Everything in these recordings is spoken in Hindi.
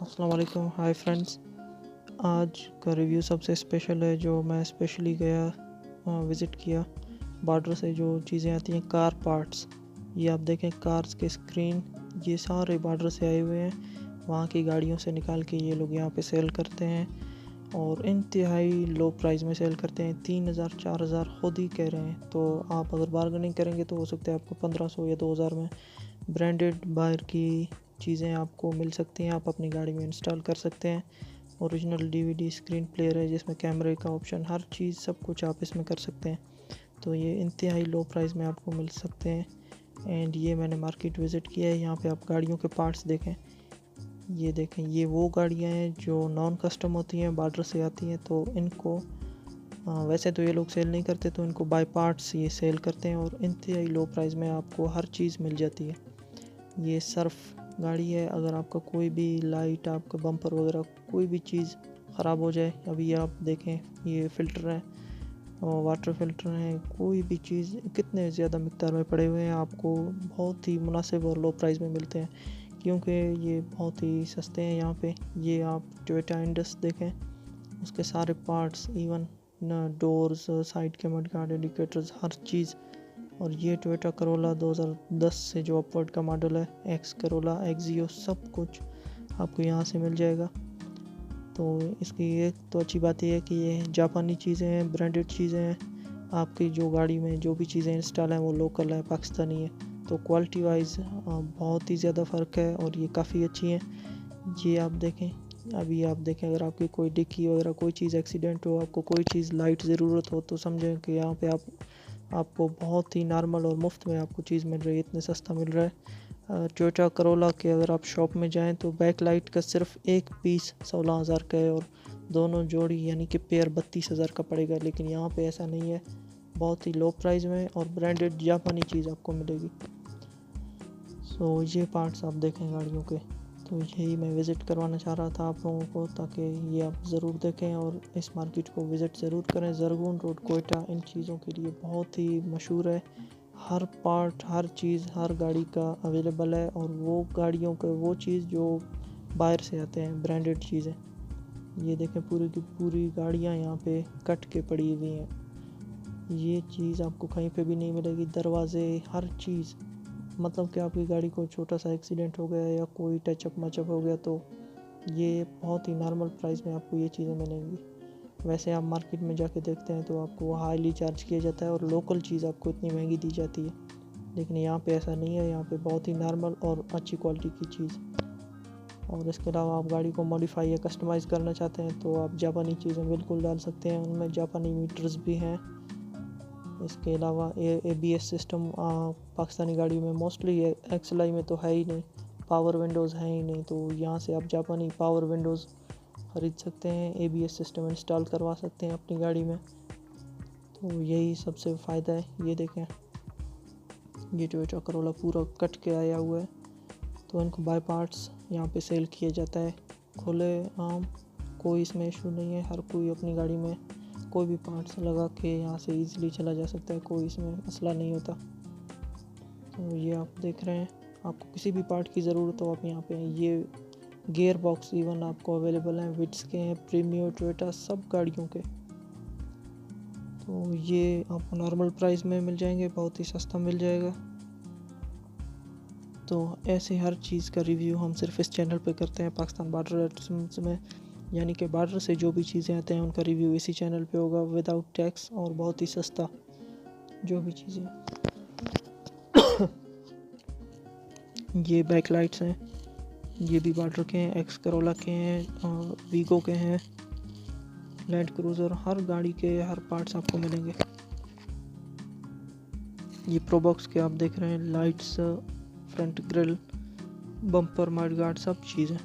अस्सलाम वालेकुम, हाय फ्रेंड्स। आज का रिव्यू सबसे स्पेशल है, जो मैं स्पेशली गया विज़िट किया। बॉर्डर से जो चीज़ें आती हैं, कार पार्ट्स, ये आप देखें, कार्स के स्क्रीन, ये सारे बॉर्डर से आए हुए हैं। वहाँ की गाड़ियों से निकाल के ये लोग यहाँ पे सेल करते हैं और इंतहाई लो प्राइस में सेल करते हैं। 3,000 4,000 खुद ही कह रहे हैं। तो आप अगर बार्गेनिंग करेंगे तो हो सकता है आपको 1500 या 2000 में ब्रांडेड बाहर की चीज़ें आपको मिल सकती हैं। आप अपनी गाड़ी में इंस्टॉल कर सकते हैं। ओरिजिनल डीवीडी स्क्रीन प्लेयर है जिसमें कैमरे का ऑप्शन, हर चीज़ सब कुछ आप इसमें कर सकते हैं। तो ये इंतहाई लो प्राइस में आपको मिल सकते हैं। एंड ये मैंने मार्केट विज़िट किया है। यहाँ पे आप गाड़ियों के पार्ट्स देखें, ये देखें, ये वो गाड़ियाँ हैं जो नॉन कस्टम होती हैं, बॉर्डर से आती हैं। तो इनको वैसे तो ये लोग सेल नहीं करते, तो इनको बाय पार्ट्स ये सेल करते हैं और इंतहाई लो प्राइस में आपको हर चीज़ मिल जाती है। ये सर्फ गाड़ी है। अगर आपका कोई भी लाइट, आपका बम्पर वगैरह कोई भी चीज़ ख़राब हो जाए, अभी आप देखें, ये फ़िल्टर है, वाटर फ़िल्टर हैं, कोई भी चीज़ कितने ज़्यादा मिक़दार में पड़े हुए हैं, आपको बहुत ही मुनासिब और लो प्राइस में मिलते हैं, क्योंकि ये बहुत ही सस्ते हैं यहाँ पे। ये आप टोयोटा इंडस देखें, उसके सारे पार्ट्स, इवन डोर्स, साइड के मडगार्ड, इंडिकेटर्स, हर चीज़। और ये टोयोटा करोला 2010 से जो अपवर्ड का मॉडल है, एक्स करोला, एक्सियो, सब कुछ आपको यहाँ से मिल जाएगा। तो इसकी एक तो अच्छी बात यह है कि ये जापानी चीज़ें हैं, ब्रांडेड चीज़ें हैं। आपकी जो गाड़ी में जो भी चीज़ें इंस्टॉल हैं वो लोकल है, पाकिस्तानी है। तो क्वालिटी वाइज बहुत ही ज़्यादा फ़र्क है और ये काफ़ी अच्छी हैं। ये आप देखें, अभी आप देखें, अगर आपकी कोई डिक्की वगैरह कोई चीज़ एक्सीडेंट हो, आपको कोई चीज़ लाइट ज़रूरत हो, तो समझें कि यहाँ पे आपको बहुत ही नॉर्मल और मुफ्त में आपको चीज़ मिल रही है, इतने सस्ता मिल रहा है। टोयोटा करोला के अगर आप शॉप में जाएं तो बैक लाइट का सिर्फ एक पीस 16,000 का है और दोनों जोड़ी यानी कि पेयर 32,000 का पड़ेगा। लेकिन यहाँ पे ऐसा नहीं है, बहुत ही लो प्राइस में और ब्रांडेड जापानी चीज़ आपको मिलेगी। सो ये पार्ट्स आप देखें गाड़ियों के, तो यही मैं विज़िट करवाना चाह रहा था आप लोगों को, ताकि ये आप ज़रूर देखें और इस मार्केट को विज़िट ज़रूर करें। ज़रगुन रोड, कोयटा इन चीज़ों के लिए बहुत ही मशहूर है। हर पार्ट, हर चीज़, हर गाड़ी का अवेलेबल है और वो गाड़ियों के वो चीज़ जो बाहर से आते हैं, ब्रांडेड चीज़ें। ये देखें, पूरी की पूरी गाड़ियाँ यहाँ पे कट के पड़ी हुई हैं। ये चीज़ आपको कहीं पे भी नहीं मिलेगी। दरवाजे, हर चीज़, मतलब कि आपकी गाड़ी को छोटा सा एक्सीडेंट हो गया या कोई टचअप मचअप हो गया तो ये बहुत ही नॉर्मल प्राइस में आपको ये चीज़ें मिलेंगी। वैसे आप मार्केट में जाके देखते हैं तो आपको हाईली चार्ज किया जाता है और लोकल चीज़ आपको इतनी महंगी दी जाती है, लेकिन यहाँ पे ऐसा नहीं है। यहाँ पे बहुत ही नॉर्मल और अच्छी क्वालिटी की चीज़। और इसके अलावा आप गाड़ी को मॉडिफाई या कस्टमाइज़ करना चाहते हैं तो आप जापानी चीज़ें बिल्कुल डाल सकते हैं, उनमें जापानी मीटर्स भी हैं। इसके अलावा ABS सिस्टम पाकिस्तानी गाड़ी में मोस्टली है, XLI में तो है ही नहीं, पावर विंडोज़ हैं ही नहीं। तो यहाँ से आप जापानी पावर विंडोज़ ख़रीद सकते हैं, ABS सिस्टम इंस्टॉल करवा सकते हैं अपनी गाड़ी में। तो यही सबसे फ़ायदा है। ये देखें, ये टोयोटा करोला पूरा कट के आया हुआ है, तो इनको बाय पार्ट्स यहाँ पे सेल किया जाता है, खुले आम, कोई इसमें इशू नहीं है। हर कोई अपनी गाड़ी में कोई भी पार्ट्स लगा के यहाँ से इजीली चला जा सकता है, कोई इसमें मसला नहीं होता। तो ये आप देख रहे हैं, आपको किसी भी पार्ट की ज़रूरत हो आप यहाँ पे, ये गियर बॉक्स इवन आपको अवेलेबल हैं, विट्स के हैं, प्रीमियर, टोयोटा, सब गाड़ियों के। तो ये आपको नॉर्मल प्राइस में मिल जाएंगे, बहुत ही सस्ता मिल जाएगा। तो ऐसे हर चीज़ का रिव्यू हम सिर्फ इस चैनल पे करते हैं, पाकिस्तान बॉर्डर एडवर्टाइजमेंट्स में, यानी कि बॉर्डर से जो भी चीज़ें आते हैं उनका रिव्यू इसी चैनल पे होगा, विदाउट टैक्स और बहुत ही सस्ता जो भी चीज़ें। ये बैक लाइट्स हैं, ये भी बॉर्डर के हैं, एक्स करोला के हैं, वीगो के हैं, लैंड क्रूज़र, हर गाड़ी के हर पार्ट्स आपको मिलेंगे। ये प्रोबॉक्स के आप देख रहे हैं, lights, front grille, bumper, mudguard, सब चीज़ें।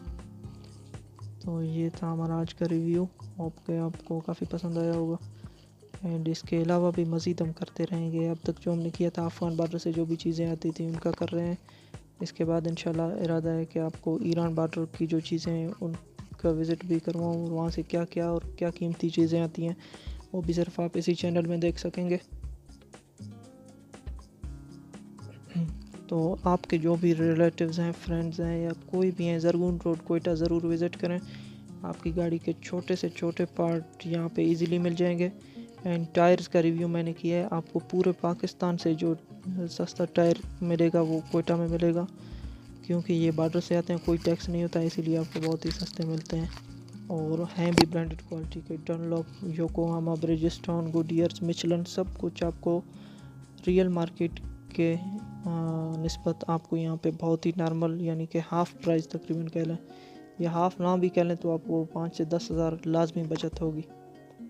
तो ये था हमारा आज का रिव्यू, आपको काफ़ी पसंद आया होगा। एंड इसके अलावा भी मज़ीद हम करते रहेंगे। अब तक जो हमने किया था अफ़गान बॉर्डर से जो भी चीज़ें आती थी उनका कर रहे हैं। इसके बाद इंशाल्लाह इरादा है कि आपको ईरान बॉर्डर की जो चीज़ें हैं उनका विज़िट भी करवाऊँ और वहाँ से क्या क्या और क्या कीमती चीज़ें आती हैं वो भी सिर्फ आप इसी चैनल में देख सकेंगे। तो आपके जो भी रिलेटिव्स हैं, फ्रेंड्स हैं या कोई भी हैं, ज़रगुन रोड कोयटा ज़रूर विज़िट करें। आपकी गाड़ी के छोटे से छोटे पार्ट यहाँ पे इजीली मिल जाएंगे। एंड टायर्स का रिव्यू मैंने किया है, आपको पूरे पाकिस्तान से जो सस्ता टायर मिलेगा वो कोयटा में मिलेगा, क्योंकि ये बॉर्डर से आते हैं, कोई टैक्स नहीं होता, इसीलिए आपको बहुत ही सस्ते मिलते हैं और हैं भी ब्रांडेड क्वालिटी के। डनलॉप, योकोहामा, ब्रिजस्टोन, गुडियर्स, मिचलन, सब कुछ आपको रियल मार्केट के निस्बत आपको यहाँ पे बहुत ही नॉर्मल, यानी कि हाफ़ प्राइस तकरीबन कह लें, या हाफ़ ना भी कह लें तो आपको 5 से 10 हज़ार लाजमी बचत होगी।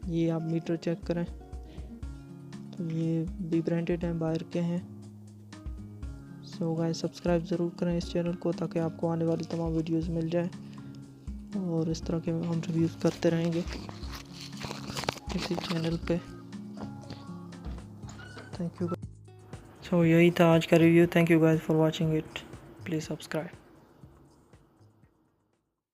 ये आप मीटर चेक करें तो ये भी ब्रांडेड हैं, बाहर के हैं। सो गाइस, सब्सक्राइब ज़रूर करें इस चैनल को ताकि आपको आने वाली तमाम वीडियोस मिल जाए और इस तरह के हम रिव्यूज़ करते रहेंगे इसी चैनल पे। Thank you. सो यही था आज का review. Thank you guys for watching it. Please subscribe.